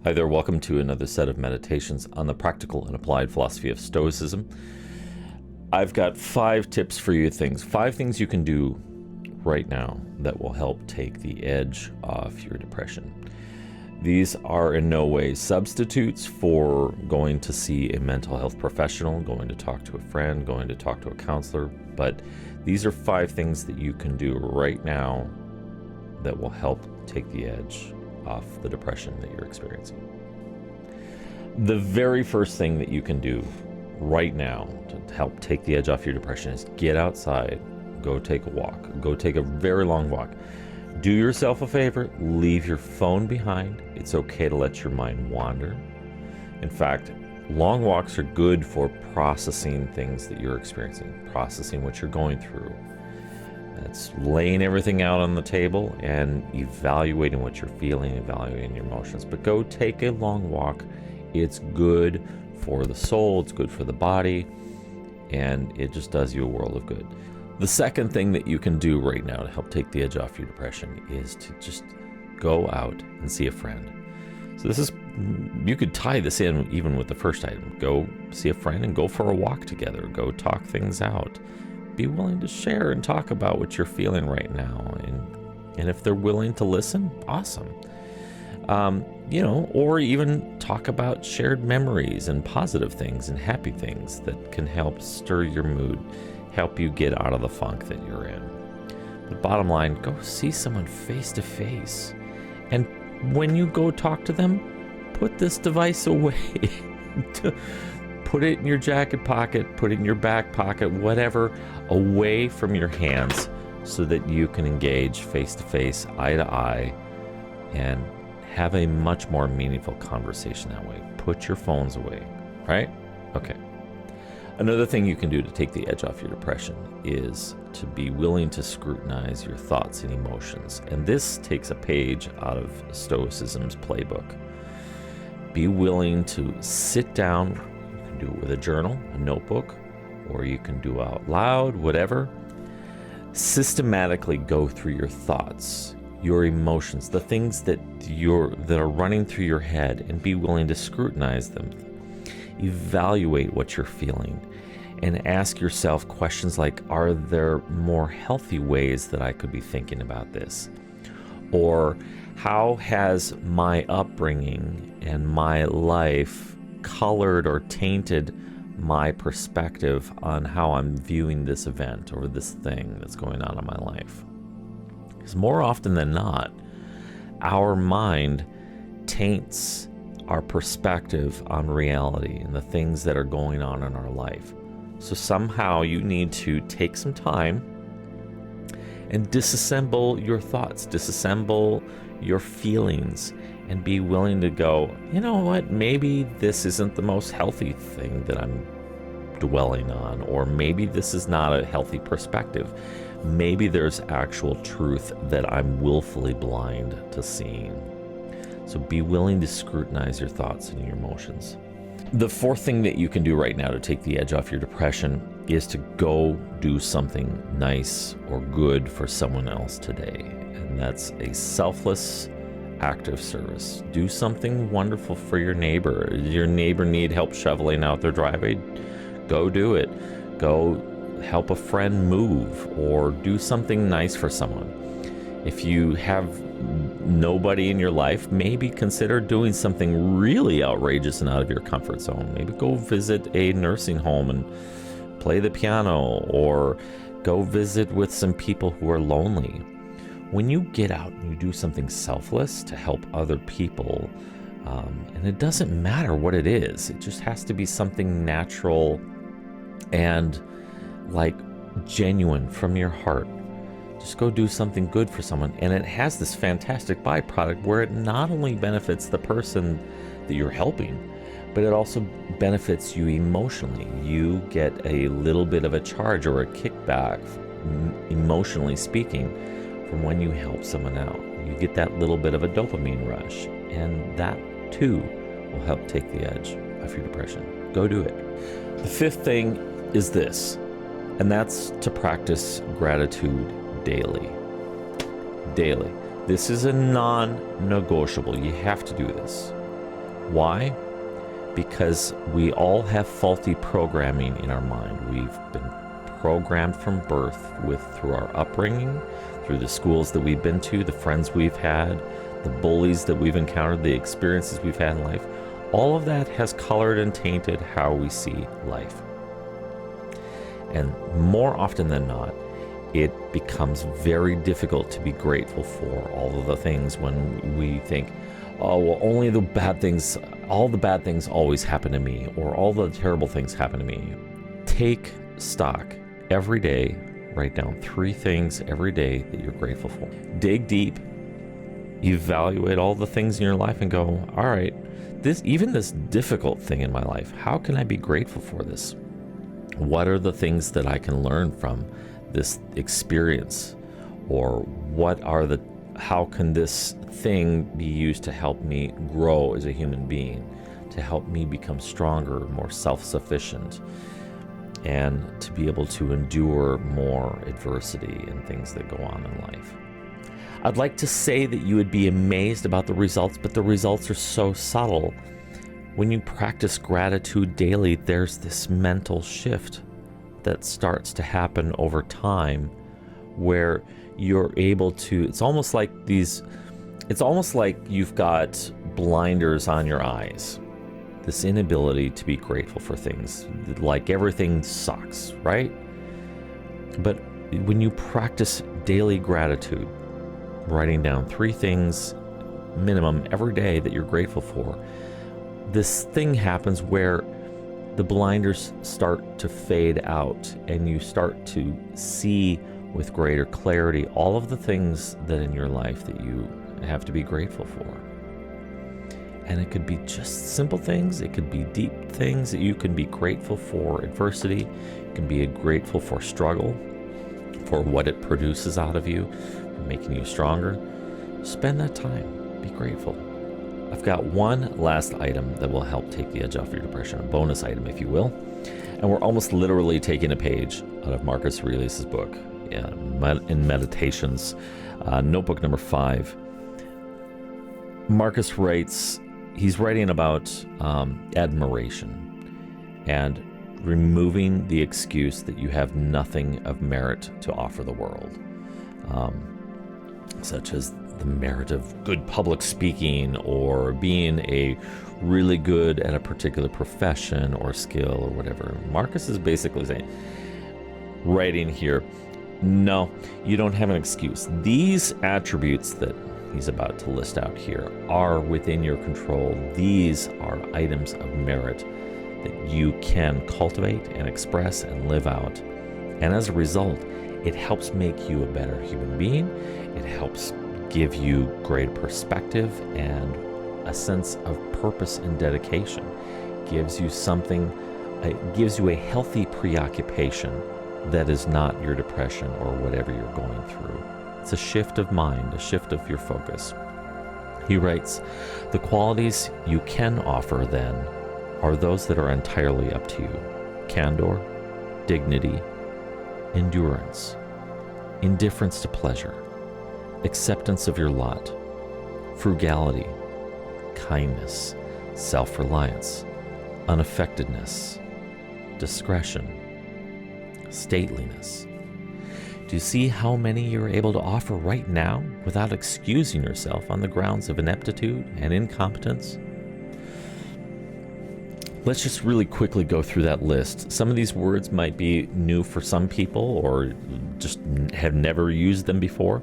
Hi there, welcome to another set of meditations on the practical and applied philosophy of Stoicism. I've got 5 tips for you, 5 things you can do right now that will help take the edge off your depression. These are in no way substitutes for going to see a mental health professional, going to talk to a friend, going to talk to a counselor, but these are 5 things that you can do right now that will help take the edge off the depression that you're experiencing. The very first thing that you can do right now to help take the edge off your depression is get outside, go take a walk, go take a very long walk. Do yourself a favor, leave your phone behind. It's okay to let your mind wander. In fact, long walks are good for processing things that you're experiencing, processing what you're going through. It's laying everything out on the table and evaluating what you're feeling, evaluating your emotions. But go take a long walk. It's good for the soul, it's good for the body, and it just does you a world of good. The second thing that you can do right now to help take the edge off your depression is to just go out and see a friend. So you could tie this in even with the first item. Go see a friend and go for a walk together. Go talk things out. Be willing to share and talk about what you're feeling right now. And if they're willing to listen, awesome. Or even talk about shared memories and positive things and happy things that can help stir your mood, help you get out of the funk that you're in. But bottom line, go see someone face to face. And when you go talk to them, put this device away. Put it in your jacket pocket, put it in your back pocket, whatever, away from your hands so that you can engage face to face, eye to eye, and have a much more meaningful conversation that way. Put your phones away, right? Okay. Another thing you can do to take the edge off your depression is to be willing to scrutinize your thoughts and emotions. And this takes a page out of Stoicism's playbook. Be willing to sit down. Do it with a journal, a notebook, or you can do out loud, whatever. Systematically go through your thoughts, your emotions, the things that are running through your head, and be willing to scrutinize them. Evaluate what you're feeling and ask yourself questions like, are there more healthy ways that I could be thinking about this? Or how has my upbringing and my life colored or tainted my perspective on how I'm viewing this event or this thing that's going on in my life? Because more often than not, our mind taints our perspective on reality and the things that are going on in our life. So somehow you need to take some time and disassemble your thoughts, disassemble your feelings, and be willing to go, you know what, maybe this isn't the most healthy thing that I'm dwelling on, or maybe this is not a healthy perspective. Maybe there's actual truth that I'm willfully blind to seeing. So be willing to scrutinize your thoughts and your emotions. The fourth thing that you can do right now to take the edge off your depression is to go do something nice or good for someone else today. And that's a selfless act of service. Do something wonderful for your neighbor. Does your neighbor need help shoveling out their driveway? Go do it. Go help a friend move, or do something nice for someone. If you have nobody in your life, maybe consider doing something really outrageous and out of your comfort zone. Maybe go visit a nursing home and play the piano, or go visit with some people who are lonely. When you get out and you do something selfless to help other people, and it doesn't matter what it is, it just has to be something natural and like genuine from your heart. Just go do something good for someone, and it has this fantastic byproduct where it not only benefits the person that you're helping, but it also benefits you emotionally. You get a little bit of a charge or a kickback, emotionally speaking, from when you help someone out. You get that little bit of a dopamine rush, and that too will help take the edge off your depression. Go do it. The fifth thing is this, and that's to practice gratitude daily. Daily. This is a non-negotiable. You have to do this. Why? Because we all have faulty programming in our mind. We've been programmed from birth through our upbringing, through the schools that we've been to, the friends we've had, the bullies that we've encountered, the experiences we've had in life. All of that has colored and tainted how we see life. And more often than not, it becomes very difficult to be grateful for all of the things when we think, oh, well, only the bad things, all the bad things always happen to me, or all the terrible things happen to me. Take stock every day. Write down 3 things every day that you're grateful for. Dig deep, evaluate all the things in your life and go, all right, even this difficult thing in my life, how can I be grateful for this? What are the things that I can learn from this experience? Or how can this thing be used to help me grow as a human being, to help me become stronger, more self-sufficient, and to be able to endure more adversity and things that go on in life? I'd like to say that you would be amazed about the results, but the results are so subtle. When you practice gratitude daily, there's this mental shift that starts to happen over time where you're able to, it's almost like you've got blinders on your eyes. This inability to be grateful for things, like everything sucks, right? But when you practice daily gratitude, writing down 3 things minimum every day that you're grateful for, this thing happens where the blinders start to fade out and you start to see with greater clarity all of the things that in your life that you have to be grateful for. And it could be just simple things. It could be deep things that you can be grateful for. Adversity. You can be grateful for struggle, for what it produces out of you, for making you stronger. Spend that time. Be grateful. I've got one last item that will help take the edge off your depression, a bonus item, if you will. And we're almost literally taking a page out of Marcus Aurelius' book, in Meditations, notebook number 5. Marcus writes, he's writing about admiration and removing the excuse that you have nothing of merit to offer the world, such as the merit of good public speaking or being a really good at a particular profession or skill or whatever. Marcus is basically saying, writing here, no, you don't have an excuse. These attributes that he's about to list out here are within your control. These are items of merit that you can cultivate and express and live out. And as a result, it helps make you a better human being. It helps give you greater perspective and a sense of purpose and dedication. Gives you something, it gives you a healthy preoccupation that is not your depression or whatever you're going through. It's a shift of mind, a shift of your focus. He writes, the qualities you can offer then are those that are entirely up to you. Candor, dignity, endurance, indifference to pleasure, acceptance of your lot, frugality, kindness, self-reliance, unaffectedness, discretion, stateliness. Do you see how many you're able to offer right now without excusing yourself on the grounds of ineptitude and incompetence? Let's just really quickly go through that list. Some of these words might be new for some people or just have never used them before.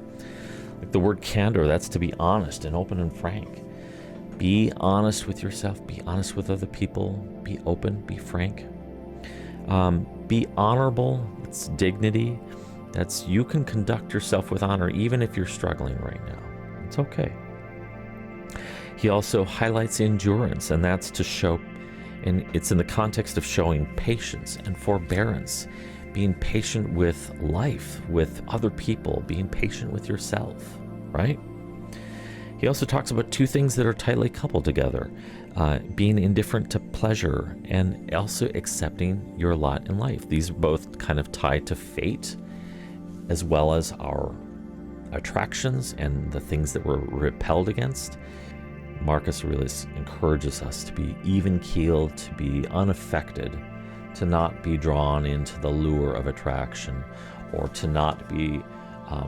Like the word candor, that's to be honest and open and frank. Be honest with yourself. Be honest with other people. Be open. Be frank. Be honorable. It's dignity. That's you can conduct yourself with honor even if you're struggling right now. It's okay. He also highlights endurance, and that's to show, and it's in the context of showing patience and forbearance, being patient with life, with other people, being patient with yourself, right? He also talks about 2 things that are tightly coupled together, being indifferent to pleasure and also accepting your lot in life. These are both kind of tied to fate, as well as our attractions and the things that we're repelled against. Marcus Aurelius encourages us to be even-keeled, to be unaffected, to not be drawn into the lure of attraction, or to not be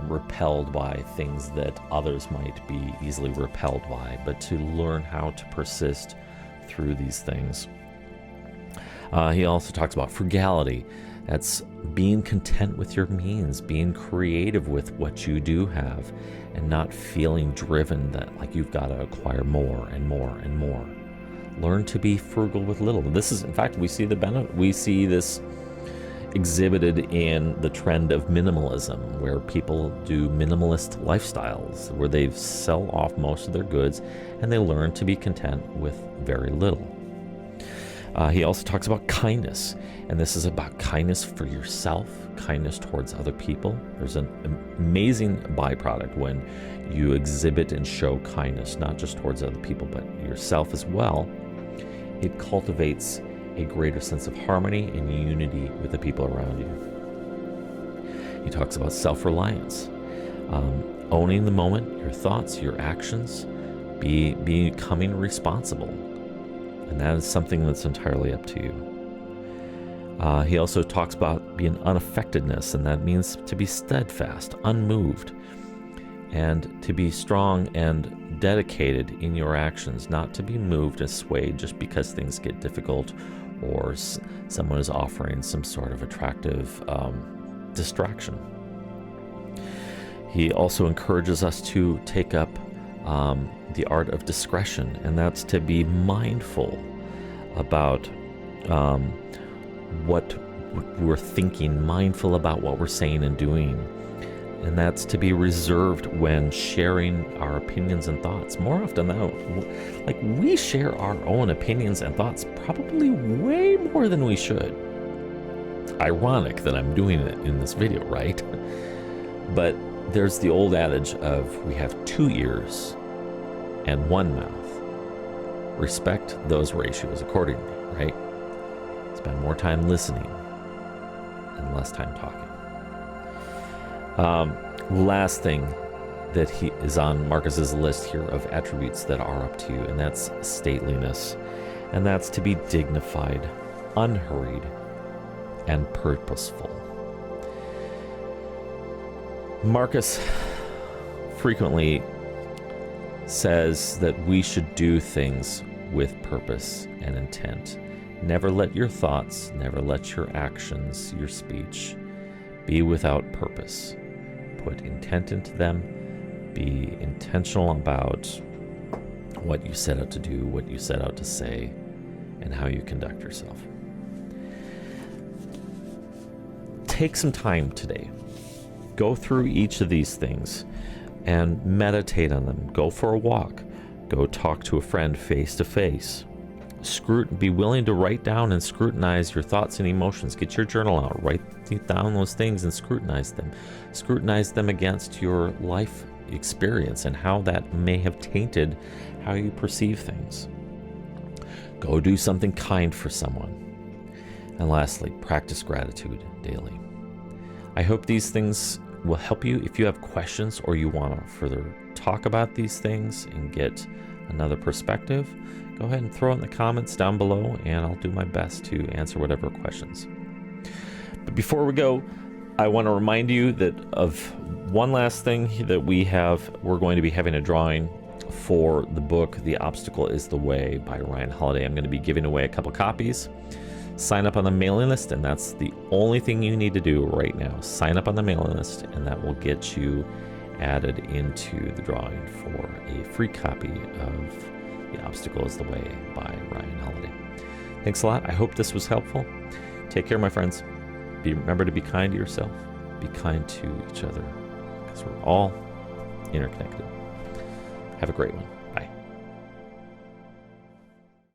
repelled by things that others might be easily repelled by, but to learn how to persist through these things. He also talks about frugality. That's being content with your means, being creative with what you do have, and not feeling driven that like you've got to acquire more and more and more. Learn to be frugal with little. This is, in fact, we see this exhibited in the trend of minimalism, where people do minimalist lifestyles, where they sell off most of their goods and they learn to be content with very little. He also talks about kindness, and this is about kindness for yourself, kindness towards other people. There's an amazing byproduct when you exhibit and show kindness, not just towards other people, but yourself as well. It cultivates a greater sense of harmony and unity with the people around you. He talks about self-reliance, owning the moment, your thoughts, your actions, becoming responsible. And that is something that's entirely up to you. He also talks about being unaffectedness, and that means to be steadfast, unmoved, and to be strong and dedicated in your actions, not to be moved and swayed just because things get difficult or someone is offering some sort of attractive distraction. He also encourages us to take up the art of discretion, and that's to be mindful about what we're thinking, mindful about what we're saying and doing, and that's to be reserved when sharing our opinions and thoughts. More often than not, we share our own opinions and thoughts probably way more than we should. Ironic that I'm doing it in this video, right? But there's the old adage of we have 2 ears and 1 mouth. Respect those ratios accordingly, right? Spend more time listening and less time talking. Last thing that he is on Marcus's list here of attributes that are up to you, and that's stateliness, and that's to be dignified, unhurried, and purposeful. Marcus frequently says that we should do things with purpose and intent. Never let your thoughts, never let your actions, your speech be without purpose. Put intent into them. Be intentional about what you set out to do, what you set out to say, and how you conduct yourself. Take some time today. Go through each of these things and meditate on them. Go for a walk. Go talk to a friend face to face. Be willing to write down and scrutinize your thoughts and emotions. Get your journal out. Write down those things and scrutinize them. Scrutinize them against your life experience and how that may have tainted how you perceive things. Go do something kind for someone. And lastly, practice gratitude daily. I hope these things will help you. If you have questions or you want to further talk about these things and get another perspective, go ahead and throw it in the comments down below, and I'll do my best to answer whatever questions. But before we go, I want to remind you that of one last thing that we're going to be having a drawing for the book, The Obstacle is the Way by Ryan Holiday. I'm going to be giving away a couple copies. Sign up on the mailing list, and that's the only thing you need to do right now. Sign up on the mailing list, and that will get you added into the drawing for a free copy of The Obstacle is the Way by Ryan Holiday. Thanks a lot. I hope this was helpful. Take care, my friends. Remember to be kind to yourself. Be kind to each other, because we're all interconnected. Have a great one.